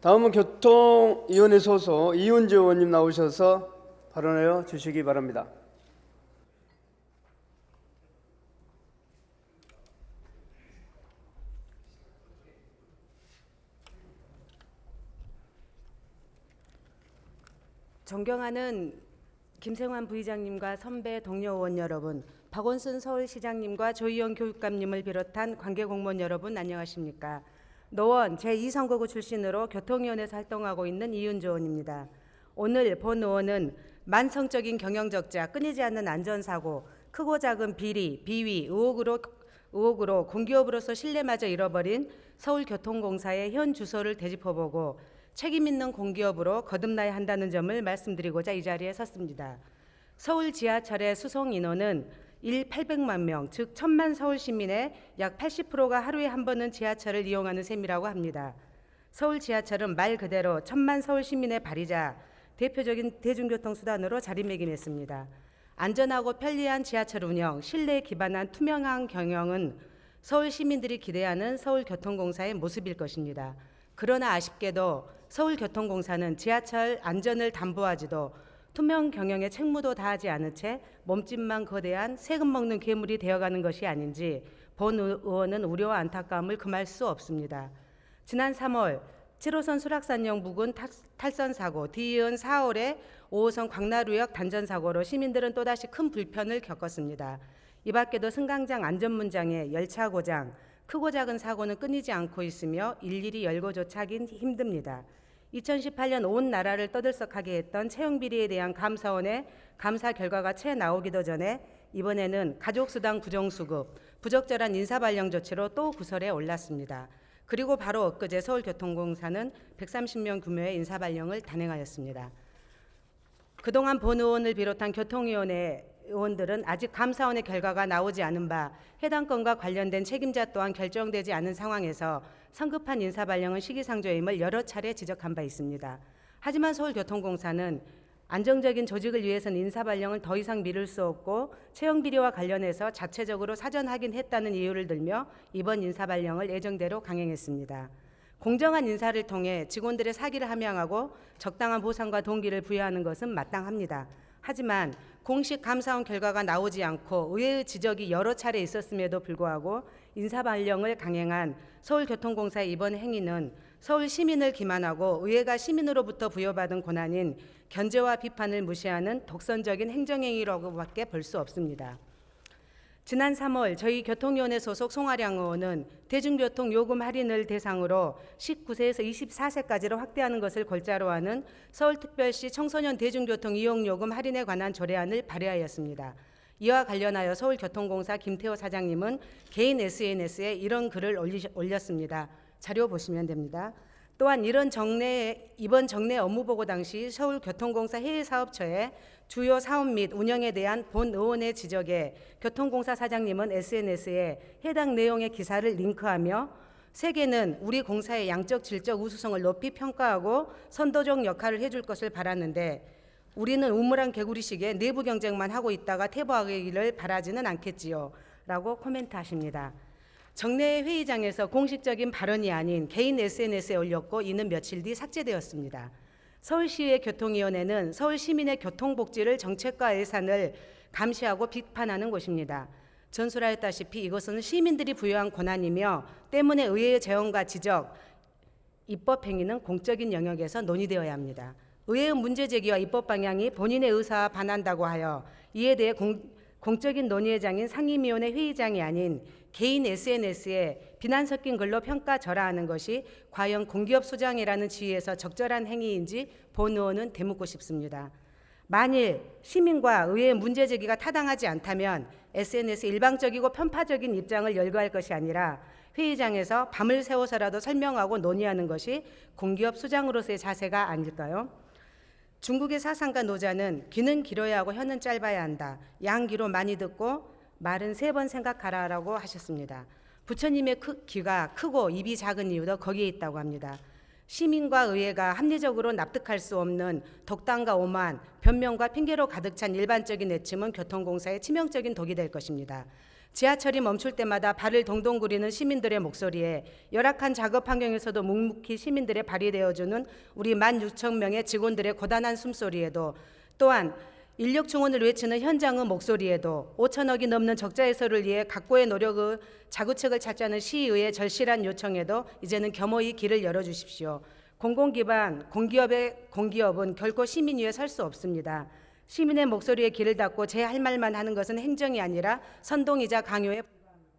다음은 교통위원회 소속 이훈주 의원님 나오셔서 발언하여 주시기 바랍니다. 존경하는 김생환 부의장님과 선배 동료 의원 여러분, 박원순 서울시장님과 조희영 교육감님을 비롯한 관계공무원 여러분 안녕하십니까? 노원 제2선거구 출신으로 교통위원회에서 활동하고 있는 이윤주 의원입니다. 오늘 본 의원은 만성적인 경영적자, 끊이지 않는 안전사고, 크고 작은 비리, 비위, 의혹으로 공기업으로서 신뢰마저 잃어버린 서울교통공사의 현 주소를 되짚어보고 책임 있는 공기업으로 거듭나야 한다는 점을 말씀드리고자 이 자리에 섰습니다. 서울 지하철의 수송 인원은 800만 명, 즉 1000만 서울 시민의 약 80%가 하루에 한 번은 지하철을 이용하는 셈이라고 합니다. 서울 지하철은 말 그대로 1000만 서울 시민의 발이자 대표적인 대중교통수단으로 자리매김했습니다. 안전하고 편리한 지하철 운영, 신뢰에 기반한 투명한 경영은 서울 시민들이 기대하는 서울교통공사의 모습일 것입니다. 그러나 아쉽게도 서울교통공사는 지하철 안전을 담보하지도 투명 경영에 책무도 다하지 않은 채 몸집만 거대한 세금 먹는 괴물이 되어가는 것이 아닌지 본 의원은 우려와 안타까움을 금할 수 없습니다. 지난 3월 7호선 수락산역 부근 탈선 사고, 뒤이은 4월에 5호선 광나루역 단전 사고로 시민들은 또다시 큰 불편을 겪었습니다. 이 밖에도 승강장 안전문장에 열차 고장, 크고 작은 사고는 끊이지 않고 있으며 일일이 열고조차 하긴 힘듭니다. 2018년 온 나라를 떠들썩하게 했던 채용비리에 대한 감사원의 감사 결과가 채 나오기도 전에 이번에는 가족수당 부정수급, 부적절한 인사발령 조치로 또 구설에 올랐습니다. 그리고 바로 엊그제 서울교통공사는 130명 규모의 인사발령을 단행하였습니다. 그동안 본 의원을 비롯한 교통위원회 의원들은 아직 감사원의 결과가 나오지 않은 바 해당 건과 관련된 책임자 또한 결정되지 않은 상황에서 성급한 인사발령은 시기상조임을 여러 차례 지적한 바 있습니다. 하지만 서울교통공사는 안정적인 조직을 위해서는 인사발령을 더 이상 미룰 수 없고 채용비리와 관련해서 자체적으로 사전 확인했다는 이유를 들며 이번 인사발령을 예정대로 강행했습니다. 공정한 인사를 통해 직원들의 사기를 함양하고 적당한 보상과 동기를 부여하는 것은 마땅합니다. 하지만 공식 감사원 결과가 나오지 않고 의회의 지적이 여러 차례 있었음에도 불구하고 인사발령을 강행한 서울교통공사의 이번 행위는 서울 시민을 기만하고 의회가 시민으로부터 부여받은 권한인 견제와 비판을 무시하는 독선적인 행정행위라고밖에 볼 수 없습니다. 지난 3월 저희 교통위원회 소속 송하량 의원은 대중교통 요금 할인을 대상으로 19세에서 24세까지로 확대하는 것을 골자로 하는 서울특별시 청소년 대중교통 이용요금 할인에 관한 조례안을 발의하였습니다. 이와 관련하여 서울교통공사 김태호 사장님은 개인 SNS에 이런 글을 올렸습니다. 자료 보시면 됩니다. 또한 이번 정례 업무보고 당시 서울교통공사 해외사업처의 주요 사업 및 운영에 대한 본 의원의 지적에 교통공사 사장님은 SNS에 해당 내용의 기사를 링크하며 세계는 우리 공사의 양적 질적 우수성을 높이 평가하고 선도적 역할을 해줄 것을 바랐는데 우리는 우물안 개구리식의 내부 경쟁만 하고 있다가 퇴보하기를 바라지는 않겠지요 라고 코멘트하십니다. 정례 회의장에서 공식적인 발언이 아닌 개인 SNS에 올렸고 이는 며칠 뒤 삭제되었습니다. 서울시의 교통위원회는 서울 시민의 교통복지를 정책과 예산을 감시하고 비판하는 곳입니다. 전술하였다시피 이것은 시민들이 부여한 권한이며 때문에 의회의 재원과 지적, 입법 행위는 공적인 영역에서 논의되어야 합니다. 의회의 문제 제기와 입법 방향이 본인의 의사와 반한다고 하여 이에 대해 공적인 논의의 장인 상임위원회 회의장이 아닌 개인 SNS에 비난 섞인 글로 평가절하하는 것이 과연 공기업 수장이라는 지위에서 적절한 행위인지 본 의원은 되묻고 싶습니다. 만일 시민과 의회의 문제 제기가 타당하지 않다면 SNS 일방적이고 편파적인 입장을 열거할 것이 아니라 회의장에서 밤을 새워서라도 설명하고 논의하는 것이 공기업 수장으로서의 자세가 아닐까요? 중국의 사상가 노자는 귀는 길어야 하고 혀는 짧아야 한다. 양귀로 많이 듣고 말은 3번 생각하라라고 하셨습니다. 부처님의 귀가 크고 입이 작은 이유도 거기에 있다고 합니다. 시민과 의회가 합리적으로 납득할 수 없는 독단과 오만, 변명과 핑계로 가득 찬 일반적인 내침은 교통공사의 치명적인 독이 될 것입니다. 지하철이 멈출 때마다 발을 동동 구리는 시민들의 목소리에 열악한 작업 환경에서도 묵묵히 시민들의 발이 되어주는 우리 16,000명의 직원들의 고단한 숨소리에도, 또한 인력 충원을 외치는 현장의 목소리에도 5천억이 넘는 적자 해소를 위해 각고의 노력의 자구책을 찾자는 시의회의 절실한 요청에도 이제는 겸허히 길을 열어주십시오. 공공기관 공기업은 결코 시민 위에 설 수 없습니다. 시민의 목소리에 귀를 닫고 제 할 말만 하는 것은 행정이 아니라 선동이자 강요에 불과합니다.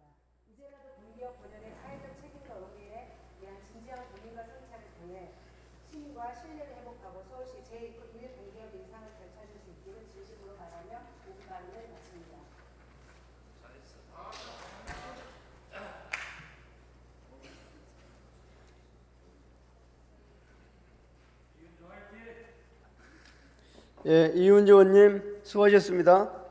이제라도 공기업 본연의 사회적 책임과 의무에 대한 진지한 고민과 성찰을 통해 시민과 신뢰를 회복하고 서울시 제1 공기업 인상을 되찾을 수 있기를 진심으로 바라며 오후 발언을 마칩니다. 예, 이윤재 의원님 수고하셨습니다.